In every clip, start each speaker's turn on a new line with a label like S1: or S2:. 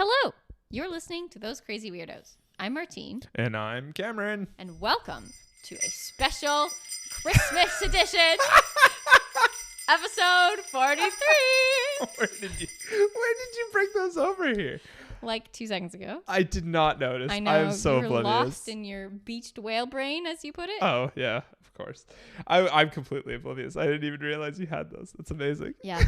S1: Hello! You're listening to Those Crazy Weirdos. I'm Martine.
S2: And I'm Cameron.
S1: And welcome to a special Christmas edition, episode 43.
S2: Where did you bring those over here?
S1: Like 2 seconds ago.
S2: I did not notice.
S1: I know.
S2: I'm so
S1: you were
S2: oblivious.
S1: lost in your beached whale brain, as you put it.
S2: Oh, yeah, of course. I'm completely oblivious. I didn't even realize you had those. That's amazing.
S1: Yeah.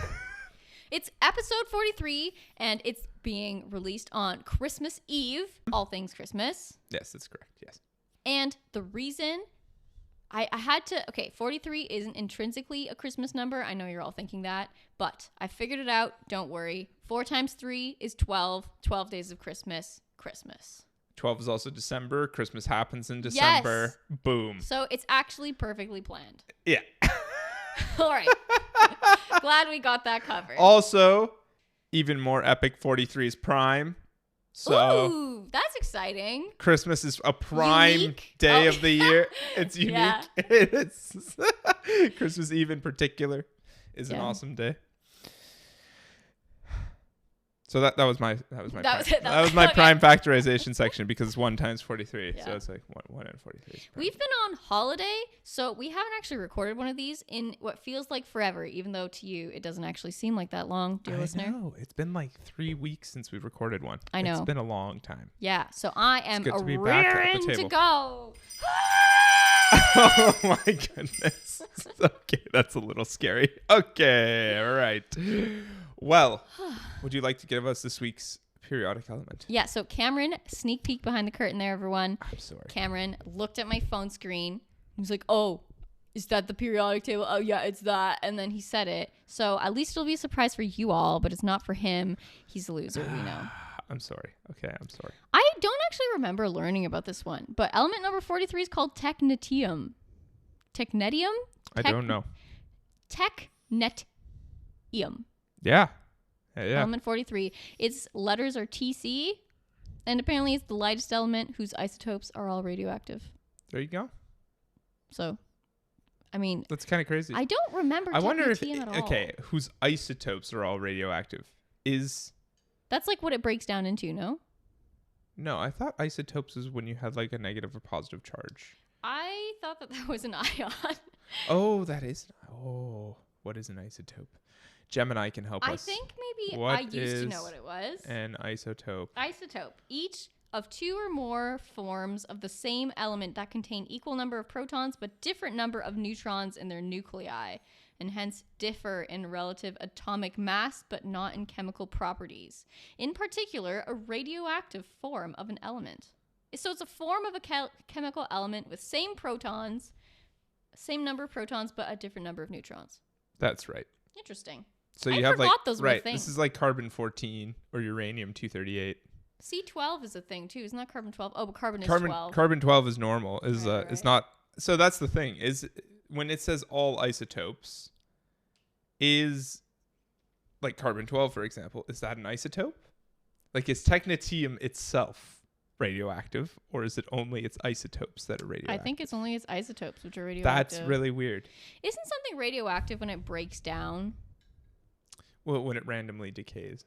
S1: It's episode 43, and it's being released on Christmas Eve, all things Christmas.
S2: Yes, that's correct. Yes.
S1: And the reason I had to, 43 isn't intrinsically a Christmas number. I know you're all thinking that, but I figured it out. Don't worry. 4 times 3 is 12. 12 days of Christmas.
S2: 12 is also December. Christmas happens in December.
S1: Yes.
S2: Boom.
S1: So it's actually perfectly planned.
S2: Yeah.
S1: All right. Glad we got that covered.
S2: Also, even more epic, 43 is prime. So
S1: Ooh, that's exciting.
S2: Christmas is a prime day of the year. It's unique.
S1: Yeah.
S2: It's Christmas Eve in particular is an awesome day. So that was my prime factorization section, because it's 1 times 43. Yeah. So it's like 1 out of 43.
S1: We've been on holiday, so we haven't actually recorded one of these in what feels like forever, even though to you it doesn't actually seem like that long, dear listener.
S2: I know. It's been like 3 weeks since we've recorded one.
S1: I know.
S2: It's been a long time.
S1: Yeah. So I am
S2: raring
S1: to go.
S2: Oh my goodness. Okay, that's a little scary. Okay, all right. Well, would you like to give us this week's periodic element?
S1: Yeah, so Cameron, sneak peek behind the curtain there, everyone.
S2: I'm sorry.
S1: Cameron looked at my phone screen. He was like, oh, is that the periodic table? Oh, yeah, it's that. And then he said it. So at least it'll be a surprise for you all, but it's not for him. He's a loser, we know.
S2: I'm sorry. Okay, I'm sorry.
S1: I don't actually remember learning about this one, but element number 43 is called technetium. Technetium?
S2: I don't know.
S1: Technetium.
S2: Yeah.
S1: Element 43. Its letters are TC, and apparently it's the lightest element whose isotopes are all radioactive.
S2: There you go.
S1: So, I mean,
S2: that's kind of crazy.
S1: I don't remember.
S2: I wonder if
S1: at all.
S2: Okay, whose isotopes are all radioactive is.
S1: That's like what it breaks down into, no?
S2: No, I thought isotopes is when you had like a negative or positive charge.
S1: I thought that was an ion.
S2: Oh, that is. Oh, what is an isotope? Gemini can help us.
S1: I think maybe
S2: what
S1: I used to know what it was.
S2: An isotope.
S1: Isotope. Each of 2 or more forms of the same element that contain equal number of protons but different number of neutrons in their nuclei, and hence differ in relative atomic mass but not in chemical properties. In particular, a radioactive form of an element. So it's a form of a chemical element with same protons, same number of protons, but a different number of neutrons.
S2: That's right.
S1: Interesting.
S2: So you have like
S1: those were a thing.
S2: This is like carbon-14 or uranium-238.
S1: C12 is a thing too. Isn't that carbon-12? Oh, but carbon is 12.
S2: Carbon-12 is normal. Is
S1: right.
S2: It's not. So that's the thing. Is when it says all isotopes, is like carbon-12, for example, is that an isotope? Like, is technetium itself radioactive, or is it only its isotopes that are radioactive?
S1: I think it's only its isotopes which are radioactive.
S2: That's really weird.
S1: Isn't something radioactive when it breaks down?
S2: Well, when it randomly decays.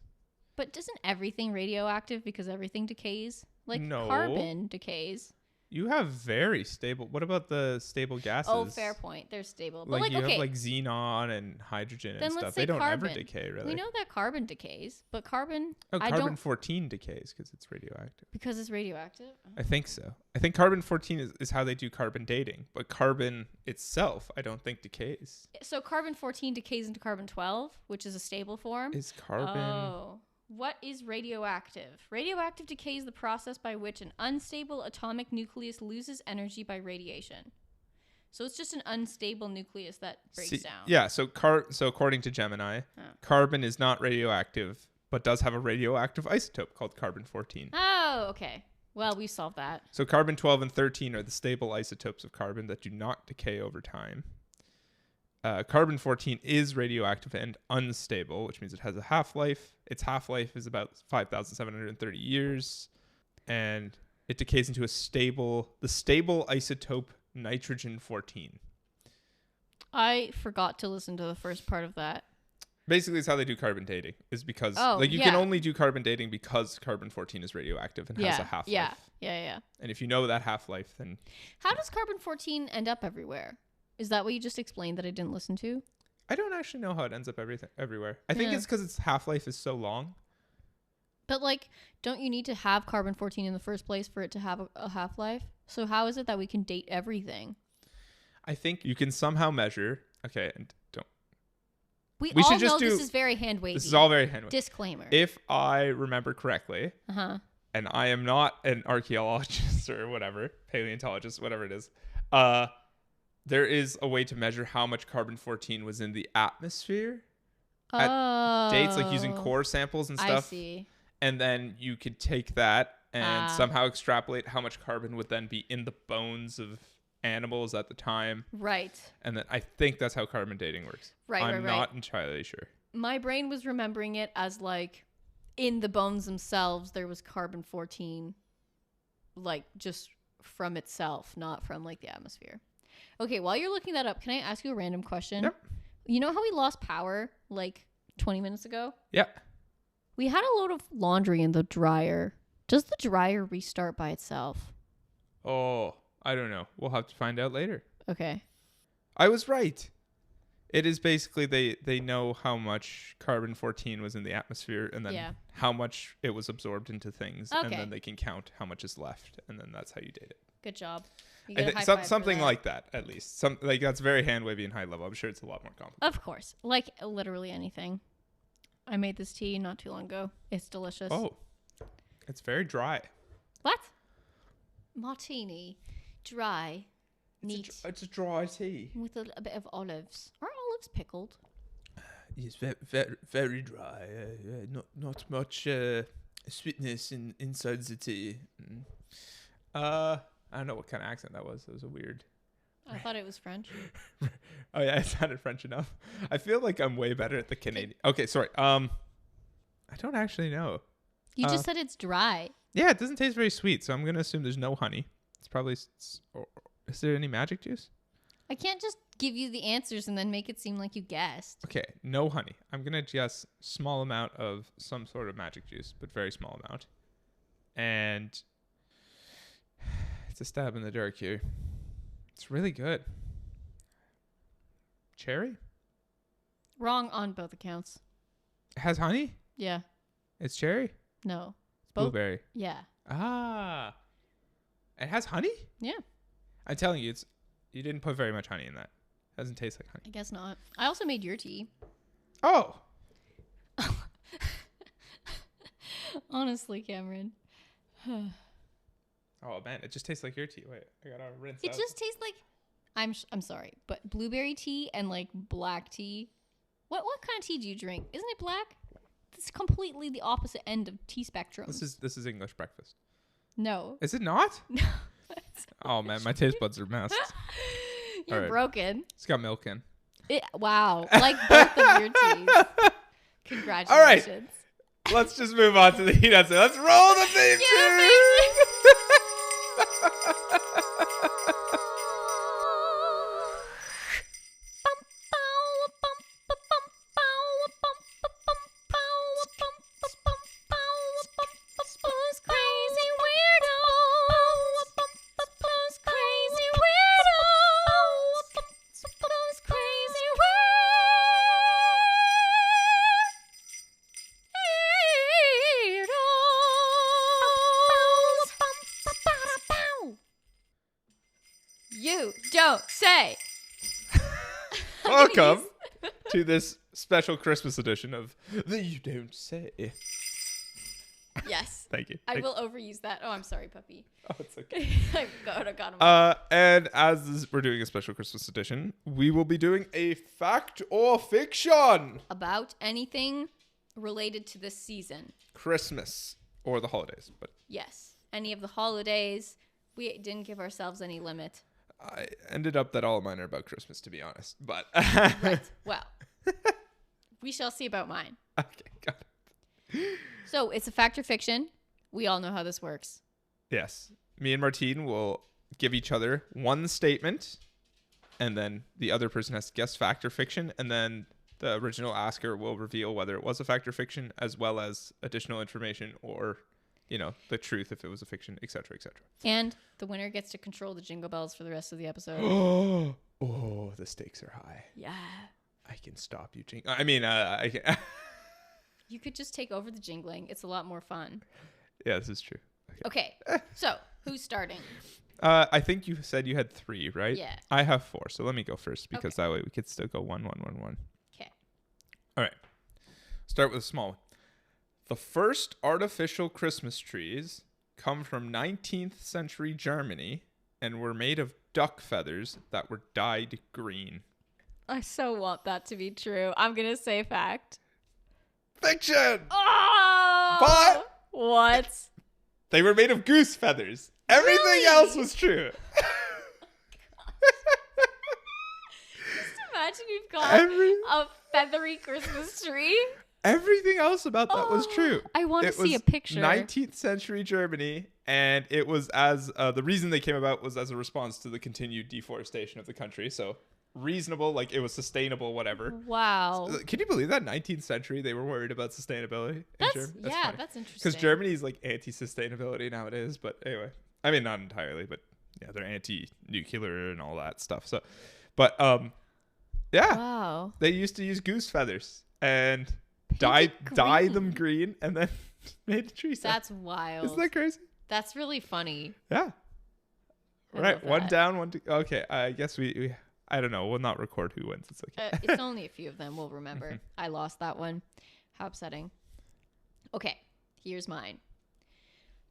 S1: But isn't everything radioactive because everything decays? Like
S2: no.
S1: Carbon decays.
S2: You have very stable. What about the stable gases?
S1: Oh, fair point. They're stable.
S2: Like,
S1: but
S2: you have like xenon and hydrogen and stuff. They don't ever decay, really.
S1: We know that carbon decays, but carbon.
S2: Oh, carbon-14 decays because it's radioactive.
S1: Because it's radioactive?
S2: I think so. I think carbon-14 is how they do carbon dating, but carbon itself, I don't think decays.
S1: So carbon-14 decays into carbon-12, which is a stable form.
S2: Is carbon?
S1: Oh. What is radioactive? Radioactive decay is the process by which an unstable atomic nucleus loses energy by radiation. So it's just an unstable nucleus that breaks down.
S2: Yeah, so according to Gemini, carbon is not radioactive, but does have a radioactive isotope called carbon-14.
S1: Oh, okay. Well, we solved that.
S2: So carbon-12 and 13 are the stable isotopes of carbon that do not decay over time. Carbon-14 is radioactive and unstable, which means it has a half-life. Its half-life is about 5,730 years, and it decays into the stable isotope nitrogen-14.
S1: I forgot to listen to the first part of that.
S2: Basically, it's how they do carbon dating. Is because you can only do carbon dating because carbon-14 is radioactive and has a half-life.
S1: Yeah.
S2: And if you know that half-life, then
S1: how does carbon-14 end up everywhere? Is that what you just explained that I didn't listen to?
S2: I don't actually know how it ends up everywhere. I think it's because its half-life is so long.
S1: But like, don't you need to have carbon-14 in the first place for it to have a half-life? So how is it that we can date everything?
S2: I think you can somehow measure. Okay, and don't.
S1: We all should just know this is very hand-wavy.
S2: This is all very hand-wavy.
S1: Disclaimer.
S2: If I remember correctly, and I am not an archaeologist or whatever, paleontologist, whatever it is, there is a way to measure how much carbon-14 was in the atmosphere at dates, like using core samples and stuff.
S1: I see.
S2: And then you could take that and somehow extrapolate how much carbon would then be in the bones of animals at the time.
S1: Right.
S2: And then I think that's how carbon dating works. I'm not entirely sure.
S1: My brain was remembering it as like in the bones themselves, there was carbon-14, like just from itself, not from like the atmosphere. Okay, while you're looking that up, can I ask you a random question?
S2: Yep.
S1: You know how we lost power like 20 minutes ago?
S2: Yeah.
S1: We had a load of laundry in the dryer. Does the dryer restart by itself?
S2: Oh, I don't know. We'll have to find out later.
S1: Okay.
S2: I was right. It is basically they know how much carbon-14 was in the atmosphere and then how much it was absorbed into things. Okay. And then they can count how much is left. And then that's how you date it.
S1: Good job.
S2: I think something like that, at least. Like that's very hand-wavy and high level. I'm sure it's a lot more complicated.
S1: Of course. Like literally anything. I made this tea not too long ago. It's delicious.
S2: Oh, it's very dry.
S1: What? Martini. Dry. Neat.
S2: It's a dry tea.
S1: With a bit of olives. Are olives pickled?
S2: Yes, very, very dry. Not much sweetness inside the tea. I don't know what kind of accent that was. It was a weird...
S1: I thought it was French.
S2: Oh yeah, it sounded French enough. I feel like I'm way better at the Canadian. Okay, sorry. I don't actually know.
S1: You just said it's dry.
S2: Yeah, it doesn't taste very sweet, so I'm gonna assume there's no honey. It's probably. Is there any magic juice?
S1: I can't just give you the answers and then make it seem like you guessed.
S2: Okay, no honey. I'm gonna guess small amount of some sort of magic juice, but very small amount. And it's a stab in the dark here. It's really good. Cherry?
S1: Wrong on both accounts.
S2: It has honey?
S1: Yeah.
S2: It's cherry?
S1: No.
S2: It's blueberry.
S1: Yeah.
S2: Ah. It has honey?
S1: Yeah.
S2: I'm telling you, you didn't put very much honey in that. It doesn't taste like honey.
S1: I guess not. I also made your tea.
S2: Oh.
S1: Honestly, Cameron.
S2: Oh man, it just tastes like your tea. Wait, I gotta rinse
S1: it out. Just tastes like I'm sorry, but blueberry tea and like black tea. What kind of tea do you drink? Isn't it black? It's completely the opposite end of tea spectrum.
S2: This is English breakfast.
S1: No.
S2: Is it not?
S1: No.
S2: Oh man, my taste buds are messed.
S1: You're broken.
S2: It's got milk in.
S1: Wow, like both of your teas. Congratulations.
S2: All right, let's just move on to the heat answer. Let's roll the theme tune.
S1: You don't say.
S2: Welcome to this special Christmas edition of the You Don't Say.
S1: Yes.
S2: Thank you.
S1: I will overuse that. Oh, I'm sorry, puppy.
S2: Oh, it's okay.
S1: I got him.
S2: And as we're doing a special Christmas edition, we will be doing a fact or fiction
S1: about anything related to this season.
S2: Christmas or the holidays, but
S1: yes, any of the holidays. We didn't give ourselves any limit.
S2: I ended up that all of mine are about Christmas, to be honest. But
S1: right. Well, we shall see about mine.
S2: Okay, got it.
S1: So it's a fact or fiction. We all know how this works.
S2: Yes. Me and Martine will give each other one statement, and then the other person has to guess fact or fiction, and then The original asker will reveal whether it was a fact or fiction, as well as additional information or, the truth if it was a fiction, etc., etc.
S1: And the winner gets to control the jingle bells for the rest of the episode.
S2: Oh, the stakes are high.
S1: Yeah.
S2: I can stop you. I can.
S1: You could just take over the jingling. It's a lot more fun.
S2: Yeah, this is true.
S1: Okay. So, who's starting?
S2: I think you said you had 3, right?
S1: Yeah.
S2: I have 4, so let me go first because that way we could still go 1, 1, 1, 1.
S1: Okay.
S2: All right. Start with a small one. The first artificial Christmas trees come from 19th century Germany and were made of duck feathers that were dyed green.
S1: I so want that to be true. I'm going to say fact.
S2: Fiction!
S1: Oh!
S2: But
S1: what?
S2: They were made of goose feathers. Everything else was true.
S1: Just imagine you've got a feathery Christmas tree.
S2: Everything else about that was true.
S1: I want to see a picture.
S2: 19th century Germany, and it was the reason they came about was as a response to the continued deforestation of the country. So reasonable, like it was sustainable, whatever.
S1: Wow.
S2: So, can you believe that 19th century they were worried about sustainability in Germany?
S1: That's interesting.
S2: Because Germany is like anti-sustainability nowadays, but anyway, I mean not entirely, but yeah, they're anti-nuclear and all that stuff. So, but yeah,
S1: wow.
S2: They used to use goose feathers and dye them green and then made the tree.
S1: That's wild.
S2: Isn't that crazy?
S1: That's really funny.
S2: Yeah. Right. One down, one to. Okay. I guess we I don't know. We'll not record who wins. It's okay.
S1: It's only a few of them. We'll remember. I lost that one. How upsetting. Okay. Here's mine.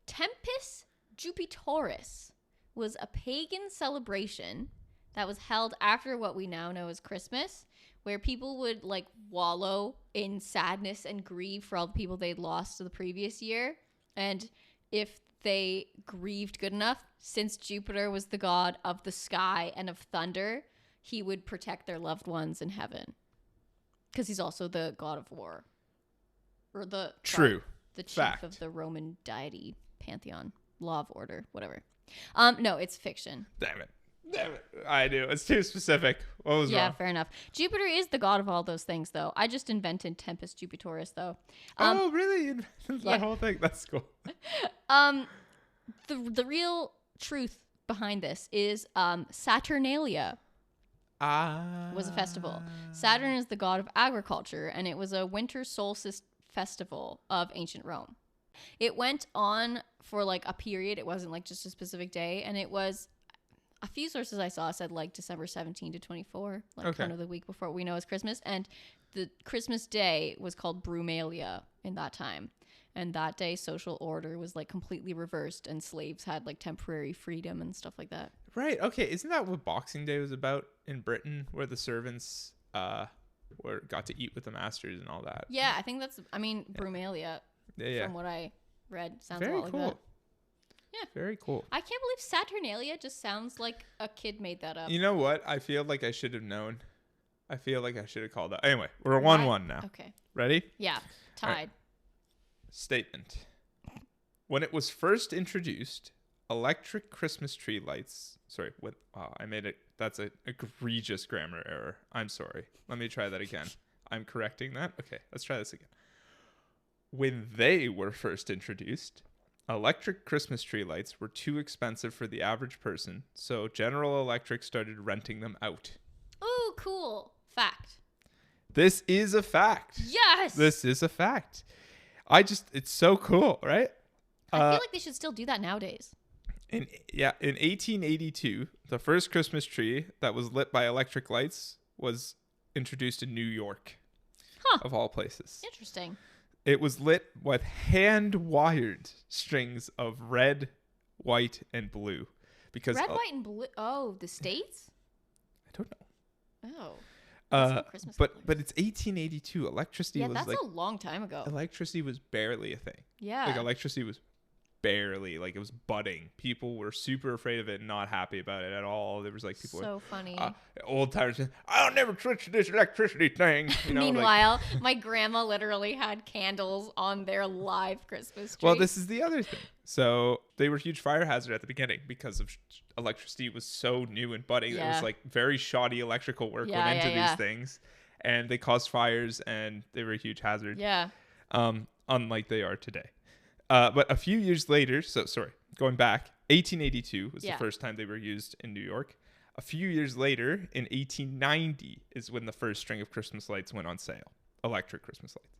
S1: Tempus Jupitoris was a pagan celebration that was held after what we now know as Christmas, where people would like wallow in sadness and grieve for all the people they'd lost to the previous year. And if they grieved good enough, since Jupiter was the god of the sky and of thunder, he would protect their loved ones in heaven. Because he's also the god of war. Or the chief
S2: Fact.
S1: of the Roman deity pantheon. Law of order, whatever. No, it's fiction.
S2: Damn it. I knew. It's too specific. What was wrong?
S1: Yeah, fair enough. Jupiter is the god of all those things, though. I just invented Tempus Jupitoris, though.
S2: Oh, really? That whole thing? That's cool.
S1: The real truth behind this is Saturnalia was a festival. Saturn is the god of agriculture, and it was a winter solstice festival of ancient Rome. It went on for like a period. It wasn't like just a specific day, and it was... A few sources I saw said like December 17 to 24, like kind of the week before what we know as Christmas. And the Christmas day was called Brumalia in that time. And that day, social order was like completely reversed and slaves had like temporary freedom and stuff like that.
S2: Right. Okay. Isn't that what Boxing Day was about in Britain, where the servants got to eat with the masters and all that?
S1: Yeah, I think Brumalia, from what I read, sounds
S2: very
S1: a lot
S2: cool.
S1: like that. Yeah.
S2: Very cool.
S1: I can't believe Saturnalia just sounds like a kid made that up.
S2: You know what? I feel like I should have known. I feel like I should have called that. Anyway, we're 1-1 now.
S1: Okay.
S2: Ready?
S1: Yeah. Tied.
S2: Right. Statement. When it was first introduced, electric Christmas tree lights... Sorry. I made it... That's an egregious grammar error. I'm sorry. Let me try that again. I'm correcting that. Okay, let's try this again. When they were first introduced... Electric Christmas tree lights were too expensive for the average person, so General Electric started renting them out.
S1: Oh, cool. Fact.
S2: This is a fact.
S1: Yes!
S2: This is a fact. It's so cool, right?
S1: I feel like they should still do that nowadays.
S2: In 1882, the first Christmas tree that was lit by electric lights was introduced in New York, of all places.
S1: Interesting.
S2: It was lit with hand-wired strings of red, white, and blue. Because
S1: red, white, and blue. Oh, the States?
S2: I don't know.
S1: Oh.
S2: But it's 1882. Electricity was
S1: that's a long time ago.
S2: Electricity was barely a thing.
S1: Yeah.
S2: Like electricity was barely, like it was budding. People were super afraid of it and not happy about it at all. There was like people
S1: so funny.
S2: Old timers saying, I'll never touch this electricity thing.
S1: Meanwhile, my grandma literally had candles on their live Christmas tree.
S2: Well, this is the other thing. So they were huge fire hazard at the beginning because of electricity was so new and budding. It was like very shoddy electrical work went into these things. and they caused fires, and they were a huge hazard.
S1: Yeah.
S2: Unlike they are today. But a few years later, going back, 1882 was the first time they were used in New York. A few years later, in 1890, is when the first string of Christmas lights went on sale, electric Christmas lights.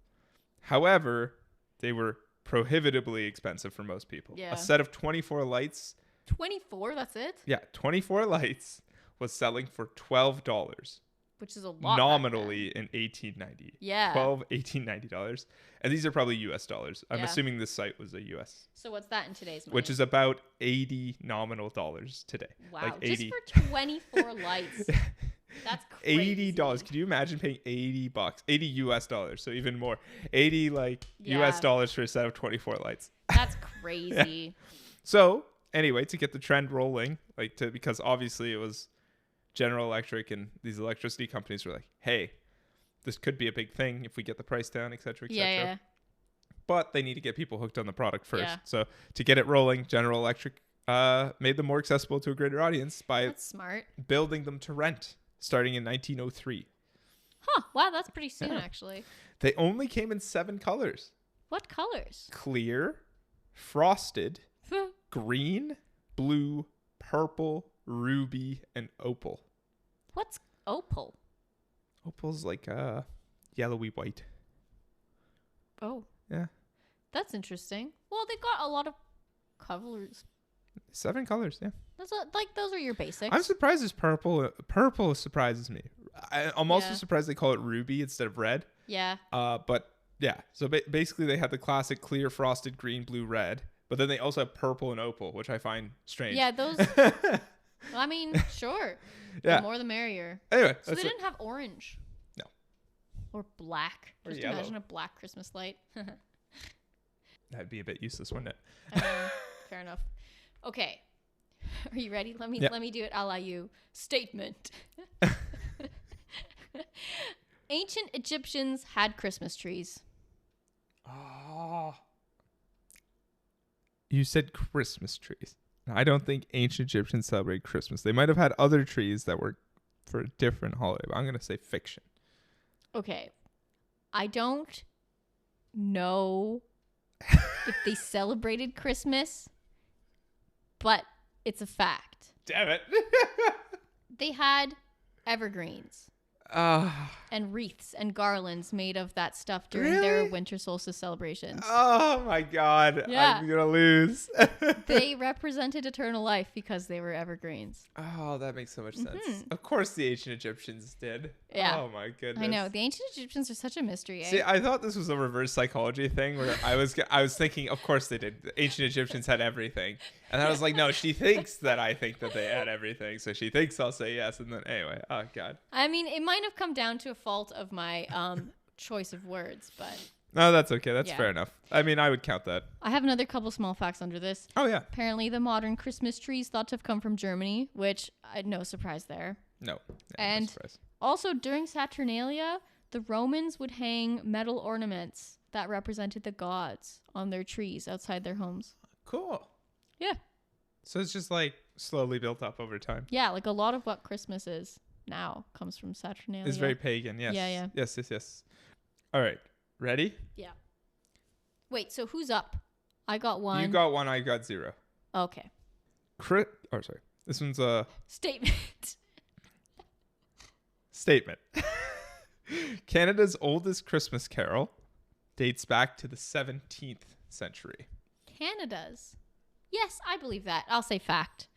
S2: However, they were prohibitively expensive for most people.
S1: Yeah.
S2: A set of 24 lights.
S1: 24, that's it?
S2: Yeah, 24 lights was selling for $12.
S1: Which is a lot.
S2: Nominally in 1890.
S1: Yeah.
S2: $1890. And these are probably US dollars. I'm assuming this site was a US.
S1: So what's that in today's money?
S2: Which is about 80 nominal dollars today.
S1: Wow.
S2: Like
S1: just
S2: 80.
S1: for 24 lights. That's crazy.
S2: $80. Can you imagine paying $80? 80 US dollars. So even more. 80 US dollars for a set of 24 lights.
S1: That's crazy.
S2: So anyway, to get the trend rolling, because obviously it was General Electric and these electricity companies were like, hey, this could be a big thing if we get the price down, et cetera, et cetera.
S1: Yeah.
S2: But they need to get people hooked on the product first.
S1: Yeah.
S2: So to get it rolling, General Electric made them more accessible to a greater audience by
S1: That's smart.
S2: building them to rent starting in 1903.
S1: Huh. Wow, that's pretty soon, actually.
S2: They only came in 7 colors.
S1: What colors?
S2: Clear, frosted, green, blue, purple, ruby, and opal.
S1: What's opal?
S2: Opal's like yellowy white.
S1: Oh.
S2: Yeah.
S1: That's interesting. Well, they got a lot of colors.
S2: 7 colors, yeah.
S1: Those are your basics.
S2: I'm surprised it's purple. Purple surprises me. I'm also surprised they call it ruby instead of red.
S1: Yeah.
S2: But yeah. So basically they have the classic clear, frosted, green, blue, red. But then they also have purple and opal, which I find strange.
S1: Yeah, those... I mean, sure.
S2: Yeah.
S1: The more the merrier.
S2: Anyway.
S1: So they didn't have orange.
S2: No.
S1: Or black.
S2: Or
S1: Just
S2: yellow.
S1: imagine a black Christmas light.
S2: That'd be a bit useless, wouldn't it?
S1: I mean, fair enough. Okay. Are you ready? Let me do it a la you. Statement. Ancient Egyptians had Christmas trees.
S2: Oh. You said Christmas trees. I don't think ancient Egyptians celebrate Christmas. They might have had other trees that were for a different holiday, but I'm going to say fiction.
S1: Okay. I don't know if they celebrated Christmas, but it's a fact.
S2: Damn it.
S1: They had evergreens and wreaths and garlands made of that stuff during their winter solstice celebrations.
S2: Oh my God.
S1: Yeah.
S2: I'm going to lose.
S1: They represented eternal life because they were evergreens.
S2: Oh, that makes so much sense. Of course the ancient Egyptians did.
S1: Yeah.
S2: Oh my goodness.
S1: I know. The ancient Egyptians are such a mystery.
S2: See, I thought this was a reverse psychology thing where I was thinking, of course they did. The ancient Egyptians had everything. And I was like, no, she thinks that I think that they had everything. So she thinks I'll say yes. And then anyway, oh God.
S1: I mean, it might have come down to a fault of my choice of words, but...
S2: No, that's okay. That's fair enough. I mean, I would count that.
S1: I have another couple small facts under this.
S2: Oh, yeah.
S1: Apparently, the modern Christmas tree is thought to have come from Germany, which, no surprise there.
S2: No.
S1: And
S2: no surprise.
S1: Also, during Saturnalia, the Romans would hang metal ornaments that represented the gods on their trees outside their homes.
S2: Cool.
S1: Yeah.
S2: So it's just like slowly built up over time.
S1: Yeah, like a lot of what Christmas is now comes from Saturnalia.
S2: It's very pagan, yes.
S1: Yeah.
S2: Yes. All right. Ready?
S1: Yeah. Wait, so who's up? I got 1.
S2: You got 1, I got 0.
S1: Okay.
S2: Sorry. This one's a...
S1: Statement.
S2: Statement. Canada's oldest Christmas carol dates back to the 17th century.
S1: Canada's? Yes, I believe that. I'll say fact.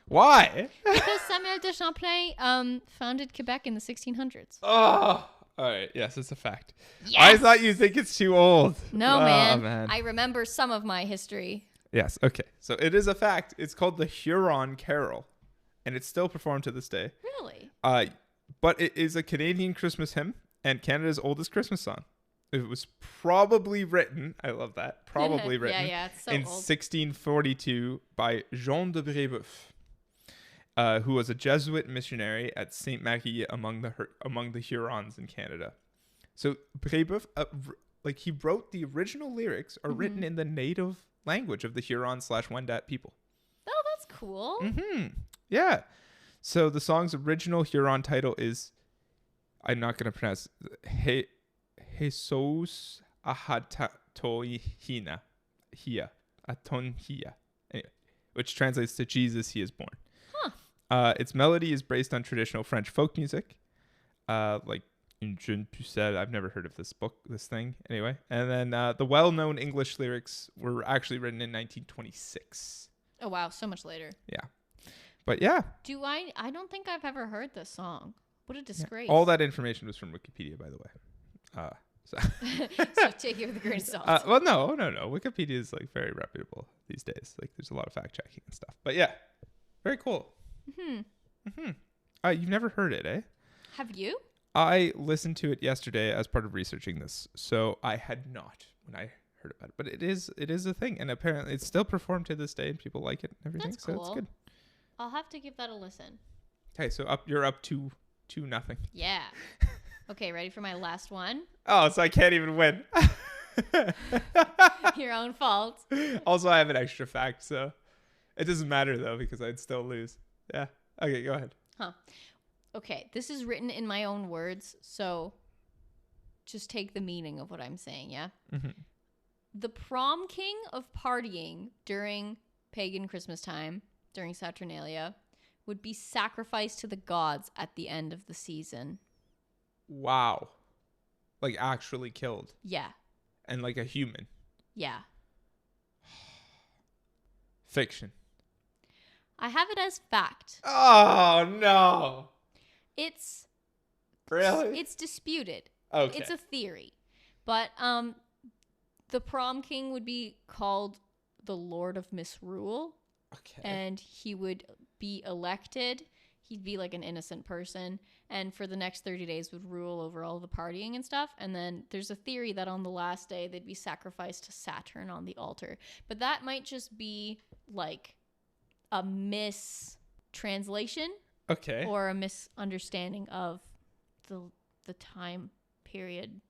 S2: Why?
S1: Because Samuel de Champlain founded Quebec in the 1600s.
S2: Oh, all right. Yes, it's a fact.
S1: Yes!
S2: I thought you think it's too old.
S1: No, man. I remember some of my history.
S2: Yes. Okay. So it is a fact. It's called the Huron Carol, and it's still performed to this day.
S1: Really?
S2: But it is a Canadian Christmas hymn and Canada's oldest Christmas song. It was probably written, I love that, probably written
S1: it's so
S2: in
S1: old.
S2: 1642 by Jean de Brébeuf, who was a Jesuit missionary at Sainte Marie among the Hurons in Canada. So Brébeuf, he wrote the original lyrics are written in the native language of the Huron/Wendat people.
S1: Oh, that's cool.
S2: Yeah. So the song's original Huron title is I'm not going to pronounce Jesus Ahatohina. Atonhia. Anyway, which translates to Jesus, he is born.
S1: Huh.
S2: Its melody is based on traditional French folk music. Like Je ne sais, I've never heard of this thing. Anyway. And then the well-known English lyrics were actually written in 1926.
S1: Oh, wow. So much later.
S2: Yeah. But yeah.
S1: I don't think I've ever heard this song. What a disgrace.
S2: Yeah. All that information was from Wikipedia, by the way. So
S1: take it with a grain of salt.
S2: Well, no. Wikipedia is like very reputable these days. Like there's a lot of fact checking and stuff. But yeah, very cool. You've never heard it, eh?
S1: Have you?
S2: I listened to it yesterday as part of researching this, so I had not when I heard about it. But it is a thing, and apparently it's still performed to this day, and people like it and everything.
S1: That's
S2: so
S1: cool.
S2: It's good.
S1: I'll have to give that a listen.
S2: Okay, so you're up to 2-0.
S1: Yeah. Okay, ready for my last one?
S2: Oh, so I can't even win.
S1: Your own fault.
S2: Also, I have an extra fact, so it doesn't matter though because I'd still lose. Yeah. Okay, go ahead.
S1: Huh. Okay, this is written in my own words, so just take the meaning of what I'm saying, yeah?
S2: Mm-hmm.
S1: The prom king of partying during pagan Christmas time, during Saturnalia, would be sacrificed to the gods at the end of the season.
S2: Wow. Like actually killed.
S1: Yeah.
S2: And like a human.
S1: Yeah.
S2: Fiction.
S1: I have it as fact.
S2: Oh, no.
S1: It's
S2: Really?
S1: It's disputed.
S2: Okay.
S1: It's a theory. But the prom king would be called the Lord of Misrule.
S2: Okay.
S1: And he would be elected. He'd be like an innocent person. And for the next 30 days would rule over all the partying and stuff. And then there's a theory that on the last day they'd be sacrificed to Saturn on the altar. But that might just be like a mistranslation.
S2: Okay.
S1: Or a misunderstanding of the time period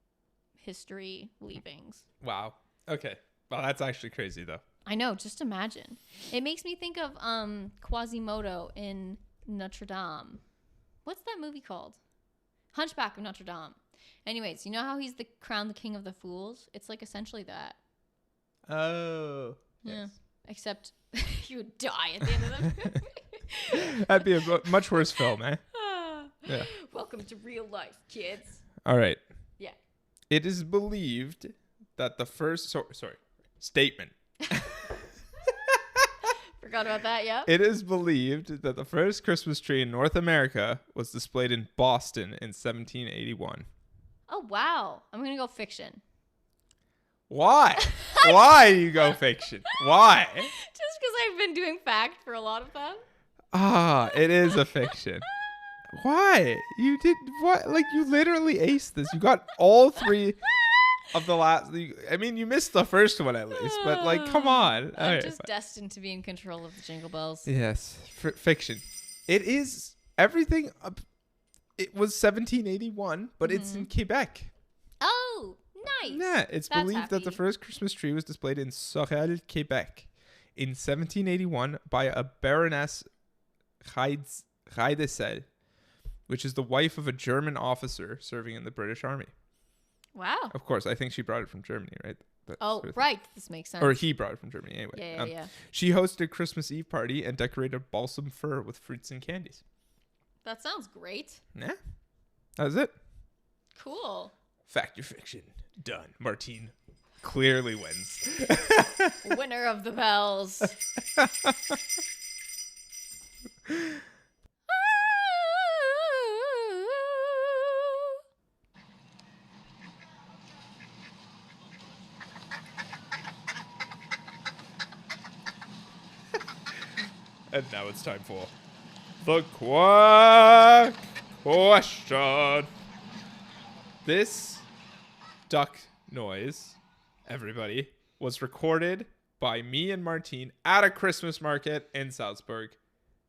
S1: history leavings.
S2: Wow. Okay. Well, that's actually crazy though.
S1: I know, just imagine. It makes me think of Quasimodo in Notre Dame. What's that movie called? Hunchback of Notre Dame. Anyways, you know how he's crowned the king of the fools? It's like essentially that.
S2: Oh.
S1: Yeah.
S2: Yes.
S1: Except you would die at the end of the movie.
S2: That'd be a much worse film, eh? Yeah.
S1: Welcome to real life, kids.
S2: All right.
S1: Yeah.
S2: It is believed that the first... Statement.
S1: Forgot about that, yeah?
S2: It is believed that the first Christmas tree in North America was displayed in Boston in 1781.
S1: Oh, wow. I'm going to go fiction.
S2: Why? Why do you go fiction? Why?
S1: Just because I've been doing fact for a lot of them.
S2: It is a fiction. Why? You did what? Like you literally aced this. You got all three of the last. I mean, you missed the first one at least, but like, come on.
S1: I'm just destined to be in control of the Jingle Bells.
S2: Yes, fiction. It is everything. It was 1781, but it's in Quebec.
S1: Oh, nice.
S2: Yeah, it's
S1: That's
S2: believed that the first Christmas tree was displayed in Sorel, Quebec, in 1781 by a Baroness Heidesel, which is the wife of a German officer serving in the British Army.
S1: Wow.
S2: Of course, I think she brought it from Germany, right?
S1: Right. This makes sense.
S2: Or he brought it from Germany, anyway.
S1: Yeah.
S2: She hosted a Christmas Eve party and decorated balsam fir with fruits and candies.
S1: That sounds great.
S2: Yeah, that was it.
S1: Cool.
S2: Fact or fiction? Done. Martine clearly wins.
S1: Winner of the bells.
S2: And now it's time for the quack question. This duck noise, everybody, was recorded by me and Martine at a Christmas market in Salzburg.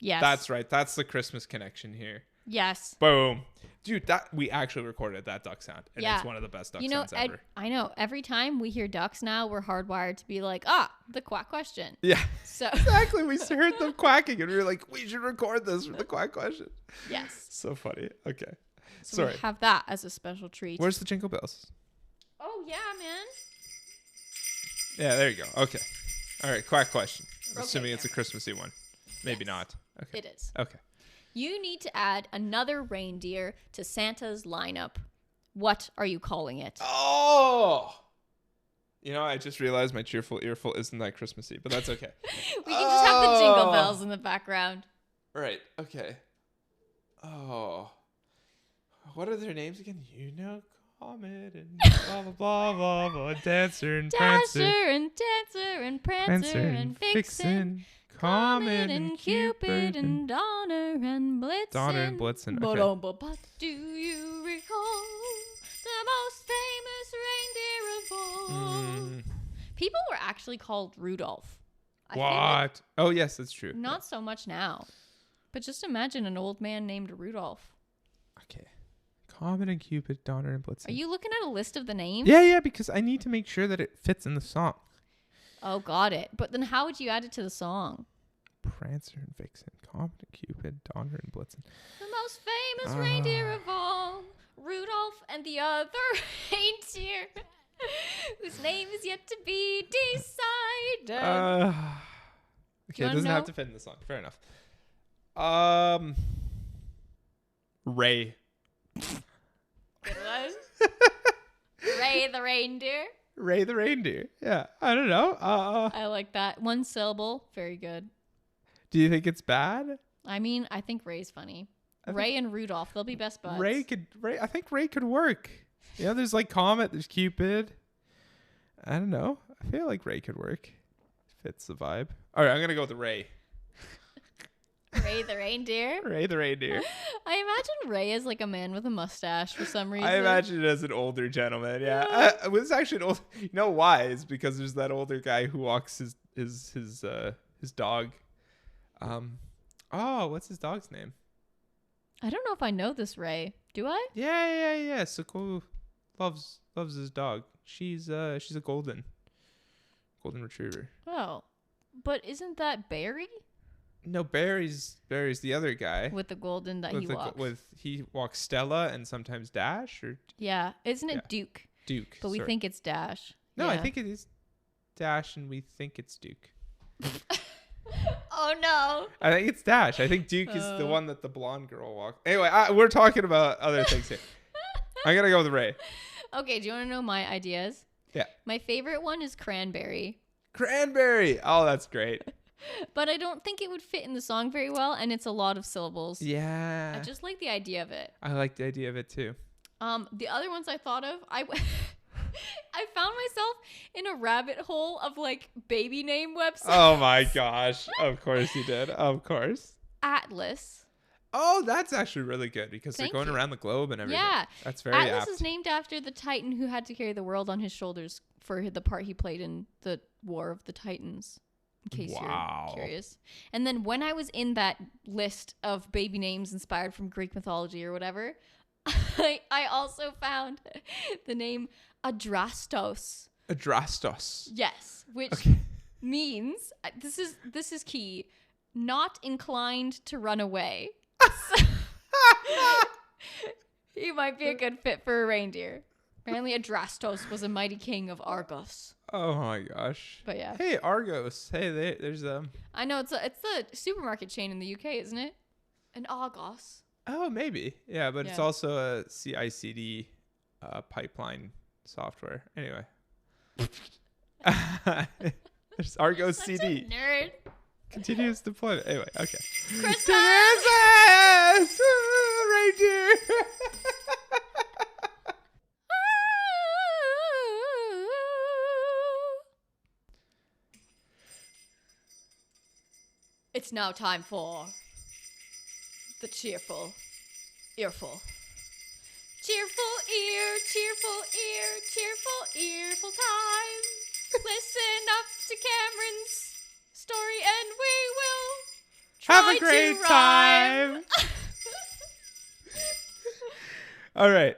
S1: Yes.
S2: That's right. That's the Christmas connection here.
S1: Yes.
S2: Boom. Dude, we actually recorded that duck sound. And it's one of the best duck sounds ever.
S1: I know. Every time we hear ducks now, we're hardwired to be like, the quack question.
S2: Yeah.
S1: So
S2: Exactly. We heard them quacking and we were like, we should record this for the quack question.
S1: Yes.
S2: So funny. Okay.
S1: So
S2: Sorry.
S1: we have that as a special treat.
S2: Where's the jingle bells?
S1: Oh, yeah, man.
S2: Yeah, there you go. Okay. All right, quack question. I'm
S1: Okay,
S2: assuming it's a
S1: Cameron.
S2: Christmassy one. Maybe
S1: Yes,
S2: not. Okay.
S1: It is.
S2: Okay.
S1: You need to add another reindeer to Santa's lineup. What are you calling it?
S2: Oh! You know, I just realized my cheerful earful isn't that Christmassy, but that's okay.
S1: We can just have the jingle bells in the background.
S2: Right. Okay. Oh. What are their names again? You know, Comet and blah, blah, blah, blah, blah. Dancer and
S1: Dasher
S2: Prancer.
S1: and Dancer and Prancer and Vixen.
S2: Comet
S1: and Cupid and Donner and Blitzen.
S2: Donner and Blitzen. Okay.
S1: But do you recall the most famous reindeer of all? People were actually called Rudolph. I feel like
S2: What? Oh, yes, that's true.
S1: not so much now. But just imagine an old man named Rudolph.
S2: Okay. Comet and Cupid, Donner and Blitzen.
S1: Are you looking at a list of the names?
S2: Yeah, because I need to make sure that it fits in the song.
S1: Oh, got it. But then how would you add it to the song?
S2: Prancer and Vixen, Comet and Cupid, Donner and Blitzen.
S1: The most famous reindeer of all, Rudolph and the other reindeer, whose name is yet to be decided.
S2: Okay, it doesn't have to fit in the song. Fair enough. Ray.
S1: Good one. Ray the reindeer.
S2: Ray the reindeer. Yeah, I don't know.
S1: I like that. One syllable. Very good.
S2: Do you think it's bad?
S1: I mean, I think Ray's funny. Ray and Rudolph, they'll be best buds.
S2: I think Ray could work. Yeah, there's like Comet, there's Cupid. I don't know. I feel like Ray could work. Fits the vibe. All right, I'm gonna go with Ray.
S1: Ray the reindeer.
S2: Ray the reindeer.
S1: I imagine Ray is like a man with a mustache for some reason.
S2: I imagine it as an older gentleman. Yeah, it was actually an old. You know why? It's because there's that older guy who walks his dog. What's his dog's name?
S1: I don't know if I know this Ray. Do I?
S2: Yeah. Soko loves his dog. She's a golden retriever.
S1: Oh, but isn't that Barry
S2: No, Barry's the other guy.
S1: with the golden that he walks?
S2: He walks Stella and sometimes Dash or
S1: Yeah, isn't it Duke?
S2: Duke.
S1: But we
S2: sorry.
S1: think it's Dash.
S2: No,
S1: Yeah.
S2: I think it is Dash and we think it's Duke.
S1: Oh no.
S2: I think it's Dash. I think Duke is the one that the blonde girl walks. Anyway, we're talking about other things here. I'm gonna go with Ray.
S1: Okay, do you want to know my ideas?
S2: Yeah.
S1: My favorite one is Cranberry,
S2: Cranberry. Oh, that's great.
S1: but I don't think it would fit in the song very well, and it's a lot of syllables.
S2: Yeah.
S1: I just like the idea of it.
S2: I like the idea of it too.
S1: The other ones I thought of, I found myself in a rabbit hole of like baby name websites.
S2: Oh my gosh. Of course you did. Of course.
S1: Atlas.
S2: Oh, that's actually really good because
S1: Thank
S2: they're going
S1: you.
S2: around the globe and everything.
S1: Yeah.
S2: That's very
S1: Atlas
S2: apt.
S1: is named after the Titan who had to carry the world on his shoulders for the part he played in the War of the Titans, in case you're curious. And then when I was in that list of baby names inspired from Greek mythology or whatever, I also found the name Adrastos.
S2: Adrastos.
S1: Yes, which means, this is key, not inclined to run away. So, he might be a good fit for a reindeer. Apparently Adrastos was a mighty king of Argos.
S2: Oh my gosh.
S1: But yeah.
S2: Hey, Argos. Hey, there's
S1: I know it's the supermarket chain in the UK, isn't it? And Argos.
S2: Oh, maybe. Yeah, but it's
S1: Yeah.
S2: also a CI/CD pipeline software. Anyway. There's Argos
S1: Such
S2: CD.
S1: a nerd.
S2: Continuous deployment. Anyway, okay.
S1: Christmas!
S2: Reindeer!
S1: It's now time for the cheerful earful. Cheerful ear, cheerful ear, cheerful earful time. Listen up to Cameron's story and we will try
S2: Have a great
S1: to rhyme.
S2: time. All right.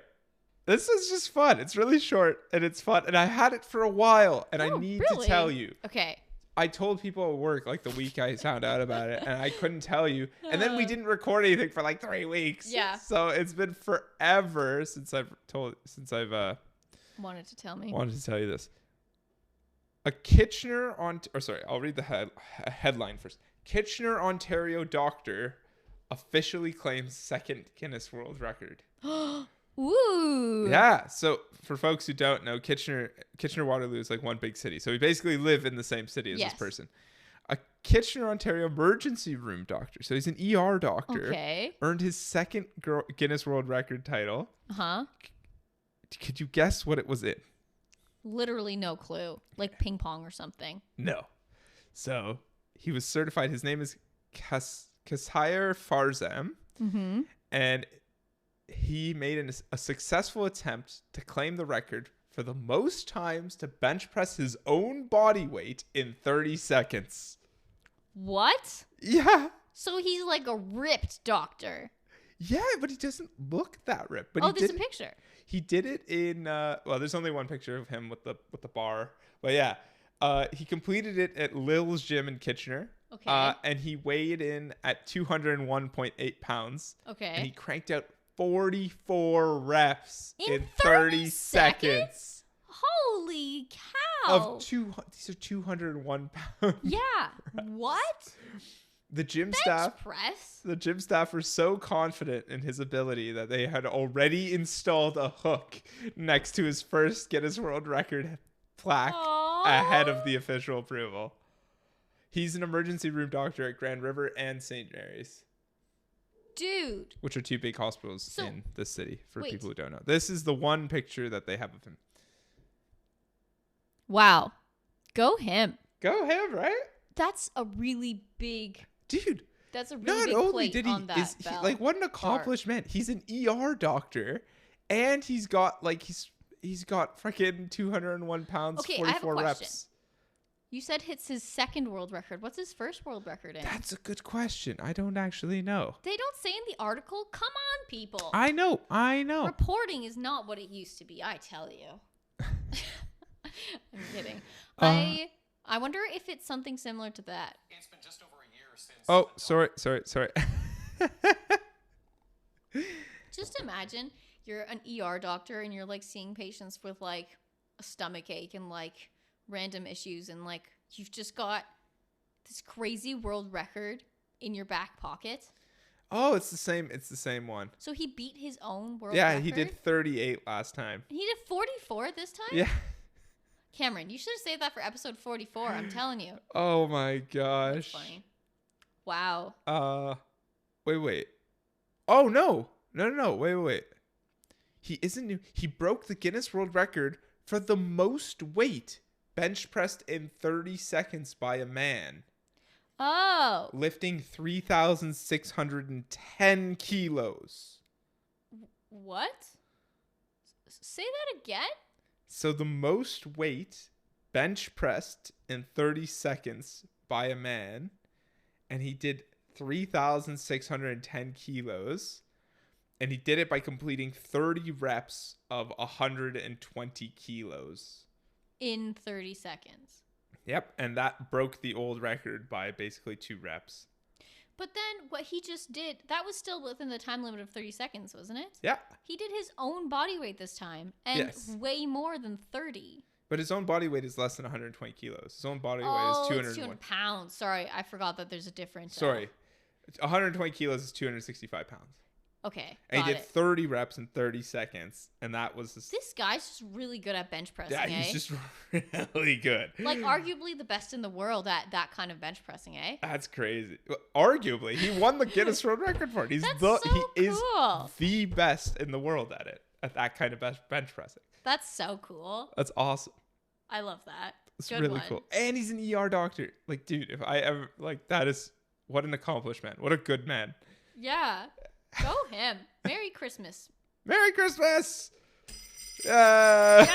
S2: This is just fun. It's really short and it's fun. And I had it for a while and I
S1: Oh,
S2: need
S1: really?
S2: to tell you.
S1: Okay.
S2: I told people at work like the week I found out about it, and I couldn't tell you. And then we didn't record anything for like 3 weeks.
S1: Yeah.
S2: So it's been forever since I've
S1: wanted to tell me.
S2: wanted to tell you this. I'll read the headline first. Kitchener, Ontario doctor officially claims second Guinness World Record.
S1: Ooh.
S2: Yeah. So for folks who don't know, Kitchener Waterloo is like one big city. So we basically live in the same city as this person. A Kitchener, Ontario emergency room doctor. So he's an ER doctor.
S1: Okay.
S2: Earned his second Guinness World Record title.
S1: Uh-huh.
S2: Could you guess what it was in?
S1: Literally no clue. Like ping pong or something.
S2: No. So he was certified. His name is Kasayar Farzam.
S1: Mm-hmm.
S2: And he made a successful attempt to claim the record for the most times to bench press his own body weight in 30 seconds.
S1: What?
S2: Yeah.
S1: So he's like a ripped doctor.
S2: Yeah, but he doesn't look that ripped. But
S1: there's a picture.
S2: He did it in there's only one picture of him with the bar. But yeah, he completed it at Lil's gym in Kitchener.
S1: Okay.
S2: And he weighed in at 201.8 pounds.
S1: Okay.
S2: And he cranked out 44 reps in 30 seconds.
S1: Holy cow.
S2: These are 201 pounds.
S1: Yeah. What?
S2: The gym
S1: Bench press?
S2: The gym staff were so confident in his ability that they had already installed a hook next to his first Guinness World Record plaque ahead of the official approval. He's an emergency room doctor at Grand River and St. Mary's.
S1: Dude.
S2: Which are two big hospitals in this city, for people who don't know. This is the one picture that they have of him.
S1: Wow. Go him.
S2: Go him, right?
S1: That's a really big...
S2: Dude.
S1: That's a really big plate on that
S2: he, like, what an accomplished man. He's an ER doctor, and he's got freaking 201 pounds,
S1: okay,
S2: 44
S1: I have a question.
S2: reps.
S1: You said it's his second world record. What's his first world record in?
S2: That's a good question. I don't actually know.
S1: They don't say in the article. Come on, people.
S2: I know.
S1: Reporting is not what it used to be, I tell you. I'm kidding. I wonder if it's something similar to that.
S3: It's been just over a year since...
S2: Oh, sorry.
S1: Just imagine you're an ER doctor and you're like seeing patients with like a stomach ache and like random issues, and like you've just got this crazy world record in your back pocket.
S2: Oh, it's the same one.
S1: So he beat his own world record?
S2: Yeah, he did 38 last time.
S1: And he did 44 this time?
S2: Yeah.
S1: Cameron, you should have saved that for episode 44. I'm telling you.
S2: Oh my gosh.
S1: That's funny. Wow.
S2: Wait. Oh no. Wait. He isn't new. He broke the Guinness World Record for the most weight bench pressed in 30 seconds by a man.
S1: Oh.
S2: Lifting 3,610 kilos.
S1: What? Say that again?
S2: So the most weight bench pressed in 30 seconds by a man, and he did 3,610 kilos, and he did it by completing 30 reps of 120 kilos.
S1: In 30 seconds.
S2: Yep, and that broke the old record by basically 2 reps.
S1: But then what he just did, that was still within the time limit of 30 seconds, wasn't it?
S2: Yeah.
S1: He did his own body weight this time, and way more than 30.
S2: But his own body weight is less than 120 kilos. His own body weight is 201
S1: pounds. Sorry, I forgot that there's a difference.
S2: 120 kilos is 265 pounds.
S1: Okay,
S2: and he did 30 reps in 30 seconds, and that was...
S1: This guy's just really good at bench pressing,
S2: Yeah, he's just really good.
S1: Like, arguably the best in the world at that kind of bench pressing, eh?
S2: That's crazy. Arguably. He won the Guinness World Record for it. He is the best in the world at it, at that kind of bench pressing.
S1: That's so cool.
S2: That's awesome.
S1: I love that.
S2: It's good really cool. And he's an ER doctor. Like, dude, if I ever... Like, that is... What an accomplished man. What a good man.
S1: Yeah. Go him. Merry Christmas.
S2: Merry Christmas!
S1: Yes!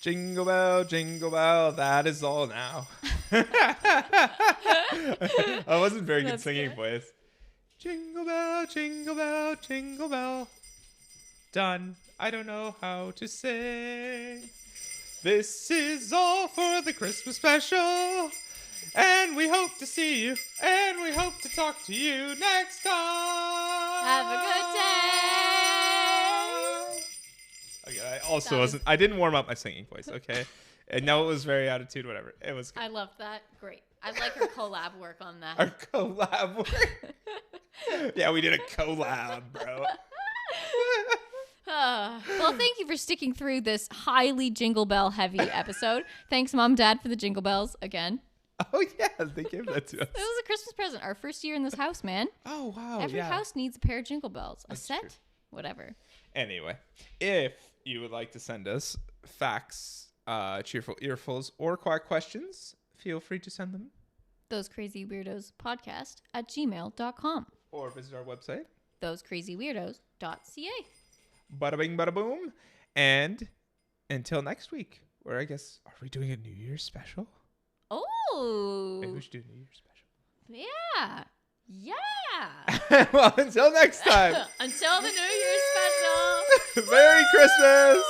S2: Jingle bell, that is all now. I wasn't very good singing voice. Jingle bell, jingle bell, jingle bell. Done. I don't know how to sing. This is all for the Christmas special. And we hope to see you. And we hope to talk to you next time.
S1: Have a good day.
S2: Okay, I didn't warm up my singing voice, okay? And no, it was very attitude, whatever. It was good.
S1: I love that. Great. I'd like our collab work on that.
S2: Our collab work. Yeah, we did a collab, bro.
S1: Well, thank you for sticking through this highly jingle bell heavy episode. Thanks, Mom, Dad, for the jingle bells again.
S2: Oh, yeah, they gave that to us.
S1: It was a Christmas present. Our first year in this house, man.
S2: Oh, wow.
S1: Every house needs a pair of jingle bells.
S2: That's
S1: a set?
S2: true.
S1: Whatever.
S2: Anyway, if you would like to send us facts, cheerful earfuls, or quack questions, feel free to send them.
S1: thosecrazyweirdospodcast at gmail.com.
S2: Or visit our website.
S1: thosecrazyweirdos.ca.
S2: Bada bing, bada boom. And until next week, where I guess, are we doing a New Year's special?
S1: Oh.
S2: Maybe we should do a New Year's special.
S1: Yeah. Yeah.
S2: Well, until next time.
S1: Until the New Year's special.
S2: Merry Christmas.